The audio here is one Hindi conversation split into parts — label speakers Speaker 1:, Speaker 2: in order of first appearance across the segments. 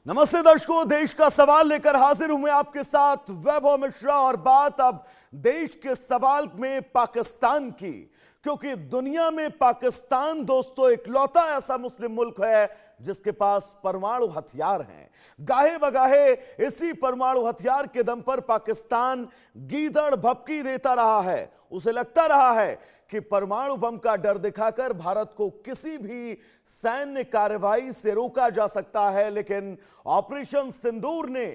Speaker 1: नमस्ते दर्शकों, देश का सवाल लेकर हाजिर हूं मैं आपके साथ वैभव मिश्रा। और बात अब देश के सवाल में पाकिस्तान की, क्योंकि दुनिया में पाकिस्तान दोस्तों इकलौता ऐसा मुस्लिम मुल्क है जिसके पास परमाणु हथियार हैं। गाहे बगाहे इसी परमाणु हथियार के दम पर पाकिस्तान गीदड़ भपकी देता रहा है। उसे लगता रहा है कि परमाणु बम का डर दिखाकर भारत को किसी भी सैन्य कार्रवाई से रोका जा सकता है, लेकिन ऑपरेशन सिंदूर ने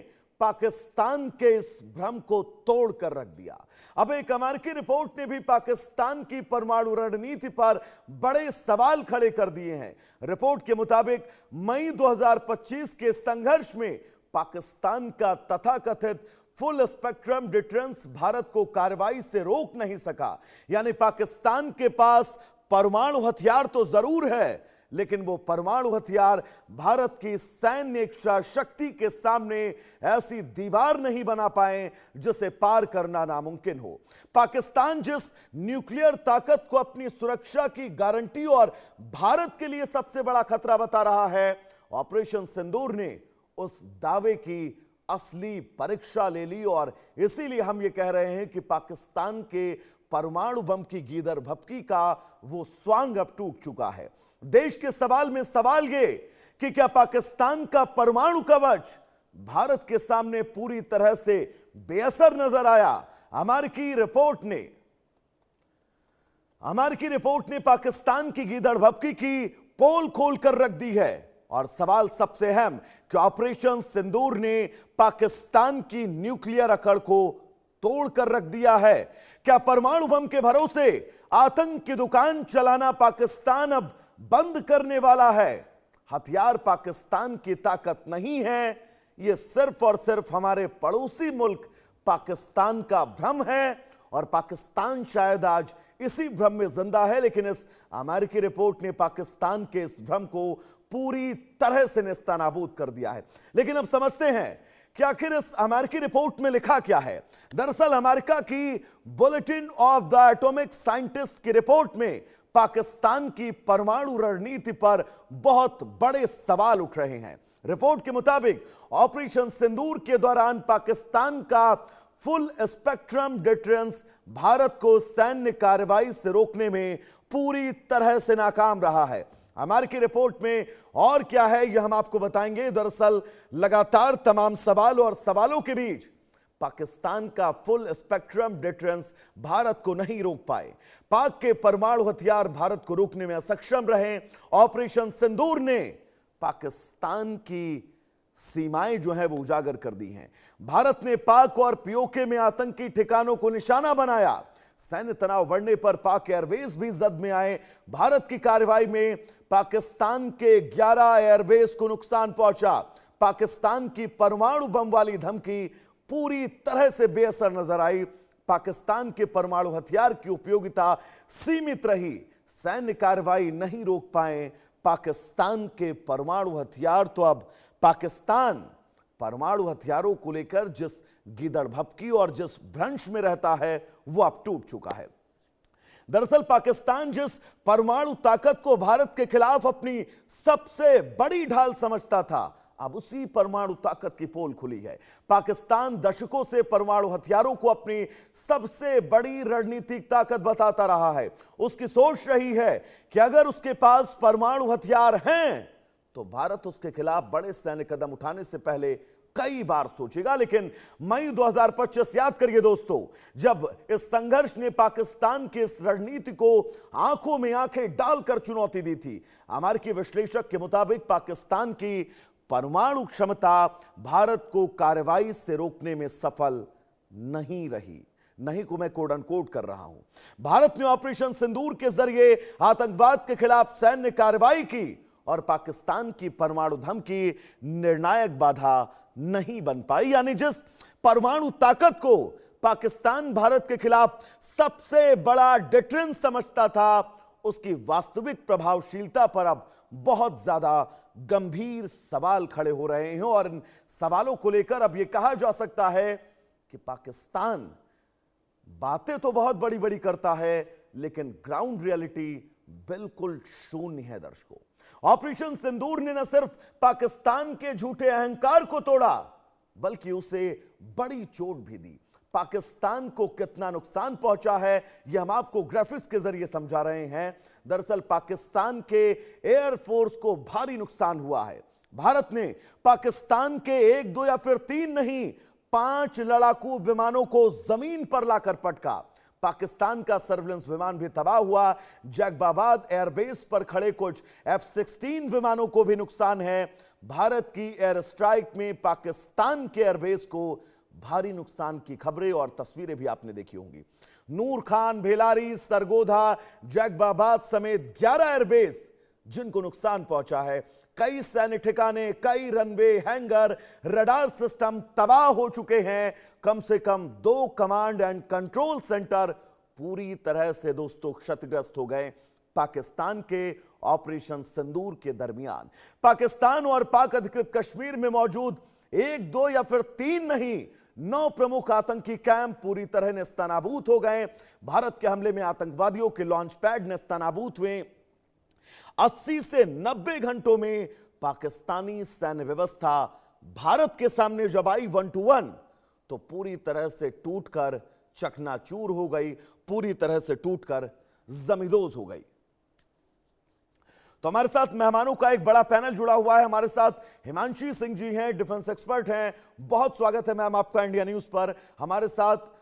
Speaker 1: पाकिस्तान के इस भ्रम को तोड़कर रख दिया। अब एक अमेरिकी रिपोर्ट ने भी पाकिस्तान की परमाणु रणनीति पर बड़े सवाल खड़े कर दिए हैं। रिपोर्ट के मुताबिक मई 2025 के संघर्ष में पाकिस्तान का तथाकथित फुल स्पेक्ट्रम डिटरेंस भारत को कार्रवाई से रोक नहीं सका। यानी पाकिस्तान के पास परमाणु हथियार तो जरूर है, लेकिन वो परमाणु हथियार भारत की सैन्य इच्छा शक्ति के सामने ऐसी दीवार नहीं बना पाए जिसे पार करना नामुमकिन हो। पाकिस्तान जिस न्यूक्लियर ताकत को अपनी सुरक्षा की गारंटी और भारत के लिए सबसे बड़ा खतरा बता रहा है, ऑपरेशन सिंदूर ने उस दावे की असली परीक्षा ले ली। और इसीलिए हम ये कह रहे हैं कि पाकिस्तान के परमाणु बम की गीदड़ भपकी का वो स्वांग अब टूट चुका है। देश के सवाल में सवाल ये कि क्या पाकिस्तान का परमाणु कवच भारत के सामने पूरी तरह से बेअसर नजर आया? अमेरिकी रिपोर्ट ने पाकिस्तान की गीदड़ भपकी की पोल खोलकर रख दी है। और सवाल सबसे अहम कि ऑपरेशन सिंदूर ने पाकिस्तान की न्यूक्लियर अकड़ को तोड़कर रख दिया है। क्या परमाणु बम के भरोसे आतंक की दुकान चलाना पाकिस्तान अब बंद करने वाला है? हथियार पाकिस्तान की ताकत नहीं है, यह सिर्फ और सिर्फ हमारे पड़ोसी मुल्क पाकिस्तान का भ्रम है। और पाकिस्तान शायद आज इसी भ्रम में जिंदा है, लेकिन इस अमेरिकी रिपोर्ट ने पाकिस्तान के इस भ्रम को पूरी तरह से नेस्तनाबूद कर दिया है। लेकिन अब समझते हैं कि आखिर इस अमेरिकी रिपोर्ट में लिखा क्या है। दरअसल अमेरिका की bulletin of the atomic scientist की रिपोर्ट में पाकिस्तान की परमाणु रणनीति पर बहुत बड़े सवाल उठ रहे हैं। रिपोर्ट के मुताबिक ऑपरेशन सिंदूर के दौरान पाकिस्तान का फुल स्पेक्ट्रम डिटरेंस भारत को सैन्य कार्रवाई से रोकने में पूरी तरह से नाकाम रहा है। अमेरिकी रिपोर्ट में और क्या है यह हम आपको बताएंगे। दरअसल लगातार तमाम सवाल और सवालों के बीच पाकिस्तान का फुल स्पेक्ट्रम डिटरेंस भारत को नहीं रोक पाए। पाक के परमाणु हथियार भारत को रोकने में असक्षम रहे। ऑपरेशन सिंदूर ने पाकिस्तान की सीमाएं जो है वो उजागर कर दी हैं। भारत ने पाक और पीओके में आतंकी ठिकानों को निशाना बनाया। सैन्य तनाव बढ़ने पर पाक एयरबेस भी जद में आए। भारत की कार्रवाई में पाकिस्तान के 11 एयरबेस को नुकसान पहुंचा। पाकिस्तान की परमाणु बम वाली धमकी पूरी तरह से बेअसर नजर आई। पाकिस्तान के परमाणु हथियार की उपयोगिता सीमित रही। सैन्य कार्रवाई नहीं रोक पाए पाकिस्तान के परमाणु हथियार। तो अब पाकिस्तान परमाणु हथियारों को लेकर जिस गीदड़ भपकी और जिस भ्रंश में रहता है वो अब टूट चुका है। दरअसल पाकिस्तान जिस परमाणु ताकत को भारत के खिलाफ अपनी सबसे बड़ी ढाल समझता था, अब उसी परमाणु ताकत की पोल खुली है। पाकिस्तान दशकों से परमाणु हथियारों को अपनी सबसे बड़ी रणनीतिक ताकत बताता रहा है। उसकी सोच रही है कि अगर उसके पास परमाणु हथियार हैं तो भारत उसके खिलाफ बड़े सैन्य कदम उठाने से पहले कई बार सोचेगा। लेकिन मई 2025 याद करिए दोस्तों, जब इस संघर्ष ने पाकिस्तान की इस रणनीति को आंखों में आंखें डालकर चुनौती दी थी। अमेरिकी विश्लेषक के मुताबिक पाकिस्तान की परमाणु क्षमता भारत को कार्रवाई से रोकने में सफल नहीं रही। नहीं को मैं कोड अनकोड कर रहा हूं। भारत ने ऑपरेशन सिंदूर के जरिए आतंकवाद के खिलाफ सैन्य कार्रवाई की और पाकिस्तान की परमाणु धमकी निर्णायक बाधा नहीं बन पाई। यानी जिस परमाणु ताकत को पाकिस्तान भारत के खिलाफ सबसे बड़ा डिटरेंस समझता था, उसकी वास्तविक प्रभावशीलता पर अब बहुत ज्यादा गंभीर सवाल खड़े हो रहे हैं। और इन सवालों को लेकर अब यह कहा जा सकता है कि पाकिस्तान बातें तो बहुत बड़ी बड़ी करता है, लेकिन ग्राउंड रियलिटी बिल्कुल शून्य है दर्शकों। ऑपरेशन सिंदूर ने न सिर्फ पाकिस्तान के झूठे अहंकार को तोड़ा बल्कि उसे बड़ी चोट भी दी। पाकिस्तान को कितना नुकसान पहुंचा है यह हम आपको ग्राफिक्स के जरिए समझा रहे हैं। दरअसल पाकिस्तान के एयरफोर्स को भारी नुकसान हुआ है। भारत ने पाकिस्तान के 1, 2 या फिर 3 नहीं 5 लड़ाकू विमानों को जमीन पर लाकर पटका। पाकिस्तान का सर्विलेंस विमान भी तबाह हुआ। जैकबाबाद एयरबेस पर खड़े कुछ F-16 विमानों को भी नुकसान है। भारत की एयर स्ट्राइक में पाकिस्तान के एयरबेस को भारी नुकसान की खबरें और तस्वीरें भी आपने देखी होंगी। नूर खान, भेलारी, सरगोधा, जैकबाबाद समेत 11 एयरबेस जिनको नुकसान पहुंचा है। कई सैन्य ठिकाने, कई रनवे, हैंगर, रडार सिस्टम तबाह हो चुके हैं। कम से कम 2 कमांड एंड कंट्रोल सेंटर पूरी तरह से दोस्तों क्षतिग्रस्त हो गए। पाकिस्तान के ऑपरेशन सिंदूर के दरमियान पाकिस्तान और पाक अधिकृत कश्मीर में मौजूद 1, 2 या फिर 3 नहीं 9 प्रमुख आतंकी कैंप पूरी तरह नेस्तनाबूद हो गए। भारत के हमले में आतंकवादियों के लॉन्च पैड नेस्तनाबूद हुए। 80 से 90 घंटों में पाकिस्तानी सैन्य व्यवस्था भारत के सामने जब आई 1 to 1 तो पूरी तरह से टूटकर चकनाचूर हो गई, पूरी तरह से टूटकर जमींदोज हो गई। तो हमारे साथ मेहमानों का एक बड़ा पैनल जुड़ा हुआ है। हमारे साथ हिमांशी सिंह जी हैं, डिफेंस एक्सपर्ट हैं। बहुत स्वागत है मैम आपका इंडिया न्यूज पर। हमारे साथ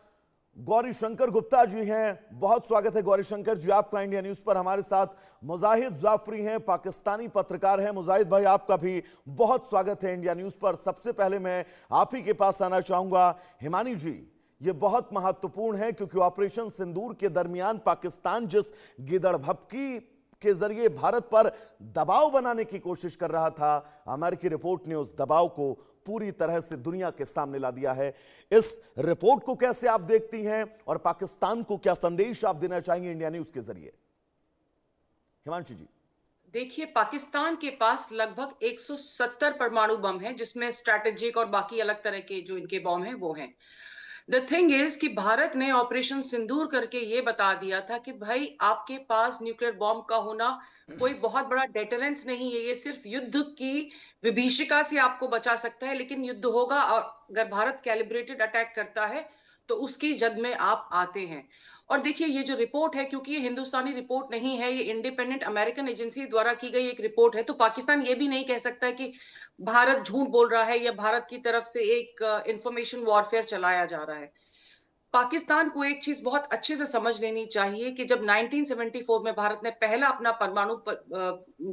Speaker 1: गौरी शंकर गुप्ता जी हैं, बहुत स्वागत है गौरी शंकर जी आपका इंडिया न्यूज पर। हमारे साथ मुजाहिद जाफरी हैं, पाकिस्तानी पत्रकार हैं। मुजाहिद भाई आपका भी बहुत स्वागत है इंडिया न्यूज पर। सबसे पहले मैं आप ही के पास आना चाहूंगा हिमानी जी, ये बहुत महत्वपूर्ण है क्योंकि ऑपरेशन सिंदूर के दरमियान पाकिस्तान जिस गिदड़ भपकी के जरिए भारत पर दबाव बनाने की कोशिश कर रहा था, अमेरिकी रिपोर्ट ने उस दबाव को पूरी तरह से दुनिया के सामने ला दिया है। इस रिपोर्ट को कैसे आप देखती हैं और पाकिस्तान को क्या संदेश आप देना चाहेंगे इंडिया न्यूज के जरिए? हिमांशु जी।
Speaker 2: देखिए, पाकिस्तान के पास लगभग 170 परमाणु बम हैं, जिसमें स्ट्रैटेजिक और बाकी अलग तरह के जो इनके बम हैं वो हैं। द थिंग इज कि भारत ने ऑपरेशन सिंदूर करके ये बता दिया था कि भाई आपके पास न्यूक्लियर बॉम्ब का होना कोई बहुत बड़ा डेटरेंस नहीं है, ये सिर्फ युद्ध की विभीषिका से आपको बचा सकता है, लेकिन युद्ध होगा और अगर भारत कैलिब्रेटेड अटैक करता है तो उसकी जद में आप आते हैं। और देखिए, ये जो रिपोर्ट है, क्योंकि ये हिंदुस्तानी रिपोर्ट नहीं है, ये इंडिपेंडेंट अमेरिकन एजेंसी द्वारा की गई एक रिपोर्ट है, तो पाकिस्तान ये भी नहीं कह सकता है कि भारत झूठ बोल रहा है या भारत की तरफ से एक इंफॉर्मेशन वॉरफेयर चलाया जा रहा है। पाकिस्तान को एक चीज बहुत अच्छे से समझ लेनी चाहिए कि जब 1974 में भारत ने पहला अपना परमाणु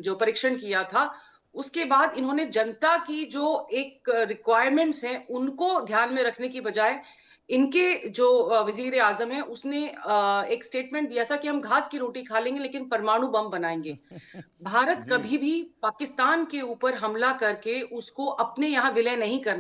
Speaker 2: जो परीक्षण किया था, उसके बाद इन्होंने जनता की जो एक रिक्वायरमेंट्स हैं उनको ध्यान में रखने की बजाय इनके जो वजीर आजम है उसने एक स्टेटमेंट दिया था कि हम घास की रोटी खा लेंगे लेकिन परमाणु बम बनाएंगे। भारत
Speaker 1: जी।
Speaker 2: कभी भी पाकिस्तान के ऊपर हमला करके उसको अपने यहाँ विलय नहीं करना